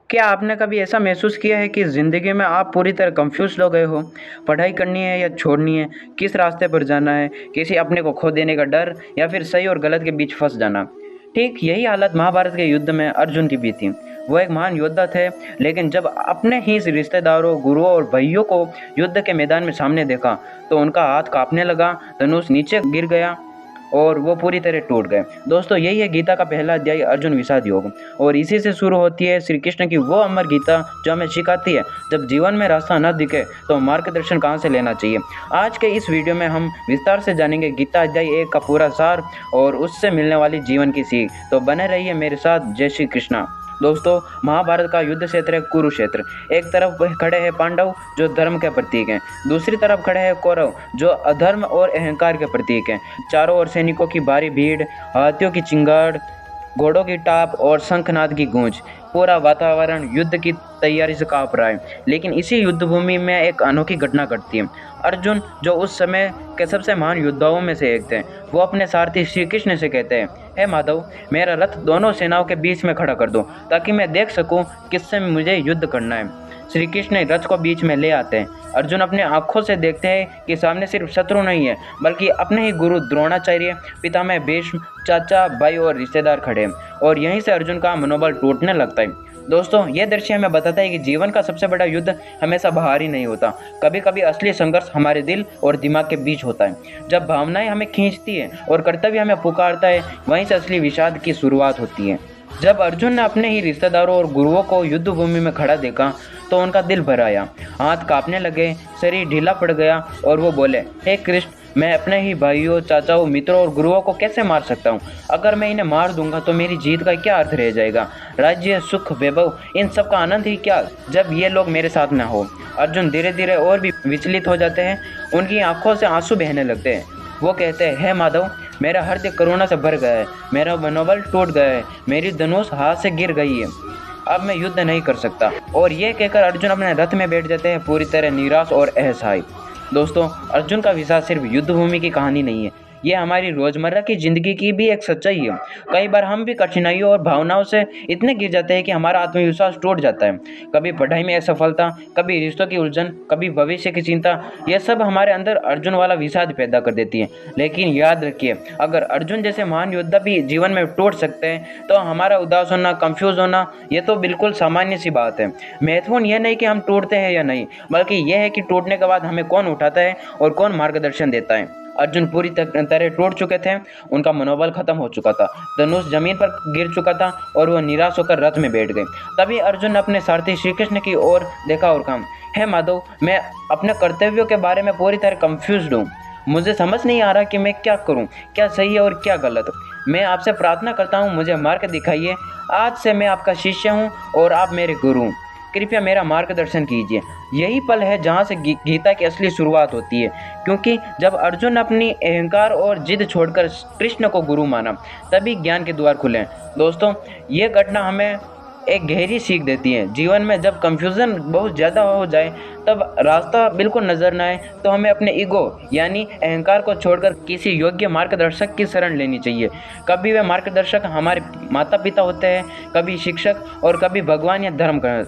क्या आपने कभी ऐसा महसूस किया है कि ज़िंदगी में आप पूरी तरह कंफ्यूज हो गए हो? पढ़ाई करनी है या छोड़नी है? किस रास्ते पर जाना है? किसी अपने को खो देने का डर या फिर सही और गलत के बीच फँस जाना? ठीक यही हालत महाभारत के युद्ध में अर्जुन की भी थी। वो एक महान योद्धा थे, लेकिन जब अपने ही रिश्तेदारों, गुरुओं और भाइयों को युद्ध के मैदान में सामने देखा, तो उनका हाथ काँपने लगा, धनुष नीचे गिर गया और वो पूरी तरह टूट गए। दोस्तों, यही है गीता का पहला अध्याय, अर्जुन विषाद योग। और इसी से शुरू होती है श्री कृष्ण की वो अमर गीता जो हमें सिखाती है, जब जीवन में रास्ता न दिखे तो मार्गदर्शन कहाँ से लेना चाहिए। आज के इस वीडियो में हम विस्तार से जानेंगे गीता अध्याय 1 का पूरा सार और उससे मिलने वाली जीवन की सीख। तो बने रहिए मेरे साथ। जय श्री कृष्णा। दोस्तों, महाभारत का युद्ध क्षेत्र है कुरुक्षेत्र। एक तरफ खड़े हैं पांडव जो धर्म के प्रतीक हैं, दूसरी तरफ खड़े हैं कौरव जो अधर्म और अहंकार के प्रतीक हैं। चारों ओर सैनिकों की भारी भीड़, हाथियों की चिंगाड़, घोड़ों की टाप और शंखनाद की गूंज। पूरा वातावरण युद्ध की तैयारी से कांप रहा है। लेकिन इसी युद्ध भूमि में एक अनोखी घटना घटती है। अर्जुन, जो उस समय के सबसे महान योद्धाओं में से एक थे, वो अपने सारथी श्री कृष्ण से कहते हैं, हे माधव, मेरा रथ दोनों सेनाओं के बीच में खड़ा कर दो ताकि मैं देख सकूं किससे मुझे युद्ध करना है। श्री कृष्ण रथ को बीच में ले आते हैं। अर्जुन अपने आंखों से देखते हैं कि सामने सिर्फ शत्रु नहीं है, बल्कि अपने ही गुरु द्रोणाचार्य, पितामह भीष्म, चाचा, भाई और रिश्तेदार खड़े हैं। और यहीं से अर्जुन का मनोबल टूटने लगता है। दोस्तों, यह दृश्य हमें बताता है कि जीवन का सबसे बड़ा युद्ध हमेशा बाहरी नहीं होता। कभी कभी असली संघर्ष हमारे दिल और दिमाग के बीच होता है। जब भावनाएं हमें खींचती है और कर्तव्य हमें पुकारता है, वहीं से असली विषाद की शुरुआत होती है। जब अर्जुन ने अपने ही रिश्तेदारों और गुरुओं को युद्ध भूमि में खड़ा देखा, तो उनका दिल भर आया, हाथ कांपने लगे, शरीर ढीला पड़ गया और वो बोले, हे कृष्ण, मैं अपने ही भाइयों, चाचाओं, मित्रों और गुरुओं को कैसे मार सकता हूँ? अगर मैं इन्हें मार दूंगा तो मेरी जीत का क्या अर्थ रह जाएगा? राज्य, सुख, वैभव, इन सब का आनंद ही क्या जब ये लोग मेरे साथ न हो? अर्जुन धीरे धीरे और भी विचलित हो जाते हैं। उनकी आंखों से आंसू बहने लगते हैं। वो कहते हैं, हे माधव, मेरा हृदय करुणा से भर गया है, मेरा मनोबल टूट गया है, मेरी धनुष हाथ से गिर गई है, अब मैं युद्ध नहीं कर सकता। और ये कहकर अर्जुन अपने रथ में बैठ जाते हैं, पूरी तरह निराश और असहाय। दोस्तों, अर्जुन का विषाद सिर्फ युद्ध भूमि की कहानी नहीं है, ये हमारी रोजमर्रा की जिंदगी की भी एक सच्चाई है। कई बार हम भी कठिनाइयों और भावनाओं से इतने गिर जाते हैं कि हमारा आत्मविश्वास टूट जाता है। कभी पढ़ाई में असफलता, कभी रिश्तों की उलझन, कभी भविष्य की चिंता, यह सब हमारे अंदर अर्जुन वाला विषाद पैदा कर देती है। लेकिन याद रखिए, अगर अर्जुन जैसे महान योद्धा भी जीवन में टूट सकते हैं, तो हमारा उदास होना, कंफ्यूज होना, ये तो बिल्कुल सामान्य सी बात है। महत्वपूर्ण यह नहीं कि हम टूटते हैं या नहीं, बल्कि यह है कि टूटने के बाद हमें कौन उठाता है और कौन मार्गदर्शन देता है। अर्जुन पूरी तरह टूट चुके थे, उनका मनोबल खत्म हो चुका था, धनुष जमीन पर गिर चुका था और वो निराश होकर रथ में बैठ गए। तभी अर्जुन ने अपने सारथी श्री कृष्ण की ओर देखा और कहा, हे माधव, मैं अपने कर्तव्यों के बारे में पूरी तरह कंफ्यूज्ड हूँ। मुझे समझ नहीं आ रहा कि मैं क्या करूँ, क्या सही है और क्या गलत। मैं आपसे प्रार्थना करता हूँ, मुझे मार्ग दिखाइए। आज से मैं आपका शिष्य हूँ और आप मेरे गुरु हूँ। कृपया मेरा मार्गदर्शन कीजिए। यही पल है जहाँ से गीता की असली शुरुआत होती है, क्योंकि जब अर्जुन अपनी अहंकार और जिद छोड़कर कृष्ण को गुरु माना, तभी ज्ञान के द्वार खुले। दोस्तों, ये घटना हमें एक गहरी सीख देती है। जीवन में जब कंफ्यूजन बहुत ज़्यादा हो जाए, तब रास्ता बिल्कुल नज़र न आए, तो हमें अपने ईगो यानी अहंकार को छोड़कर किसी योग्य मार्गदर्शक की शरण लेनी चाहिए। कभी वे मार्गदर्शक हमारे माता पिता होते हैं, कभी शिक्षक और कभी भगवान या धर्म का।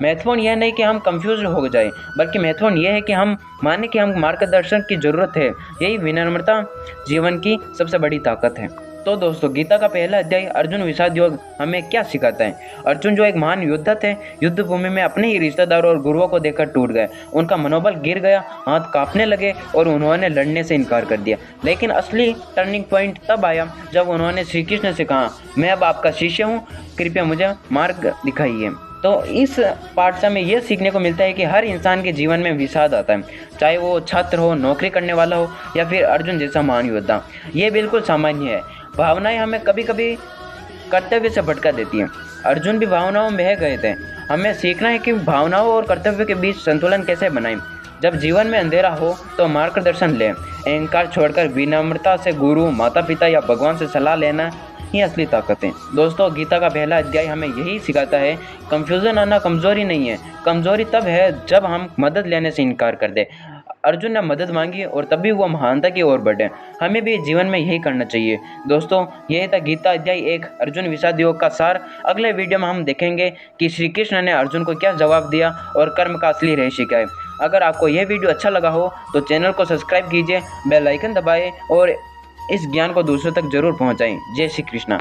महत्वपूर्ण यह नहीं कि हम कंफ्यूज हो जाए, बल्कि महत्वपूर्ण यह है कि हम माने कि हम मार्गदर्शन की ज़रूरत है। यही विनम्रता जीवन की सबसे बड़ी ताकत है। तो दोस्तों, गीता का पहला अध्याय अर्जुन विषाद योग हमें क्या सिखाता है? अर्जुन, जो एक महान योद्धा थे, युद्ध भूमि में अपने ही रिश्तेदारों और गुरुओं को देखकर टूट गए। उनका मनोबल गिर गया, हाथ कांपने लगे और उन्होंने लड़ने से इनकार कर दिया। लेकिन असली टर्निंग पॉइंट तब आया जब उन्होंने श्री कृष्ण से कहा, मैं अब आपका शिष्य हूँ, कृपया मुझे मार्ग दिखाइए। तो इस पाठ से हमें यह सीखने को मिलता है कि हर इंसान के जीवन में विषाद आता है, चाहे वो छात्र हो, नौकरी करने वाला हो या फिर अर्जुन जैसा महान योद्धा। ये बिल्कुल सामान्य है। भावनाएं हमें कभी कभी कर्तव्य से भटका देती हैं। अर्जुन भी भावनाओं में बह गए थे। हमें सीखना है कि भावनाओं और कर्तव्य के बीच संतुलन कैसे बनाएं। जब जीवन में अंधेरा हो तो मार्गदर्शन लें। अहंकार छोड़कर विनम्रता से गुरु, माता पिता या भगवान से सलाह लेना ही असली ताकत है। दोस्तों, गीता का पहला अध्याय हमें यही सिखाता है, कंफ्यूजन आना कमजोरी नहीं है। कमजोरी तब है जब हम मदद लेने से इनकार कर दे। अर्जुन ने मदद मांगी और तब भी वो महानता की ओर बढ़े। हमें भी जीवन में यही करना चाहिए। दोस्तों, यही था गीता अध्याय 1 अर्जुन विषाद योग का सार। अगले वीडियो में हम देखेंगे कि श्री कृष्ण ने अर्जुन को क्या जवाब दिया और कर्म का असली रहस्य क्या है। अगर आपको यह वीडियो अच्छा लगा हो तो चैनल को सब्सक्राइब कीजिए, बेल आइकन दबाएं और इस ज्ञान को दूसरों तक जरूर पहुंचाएं। जय श्री कृष्णा।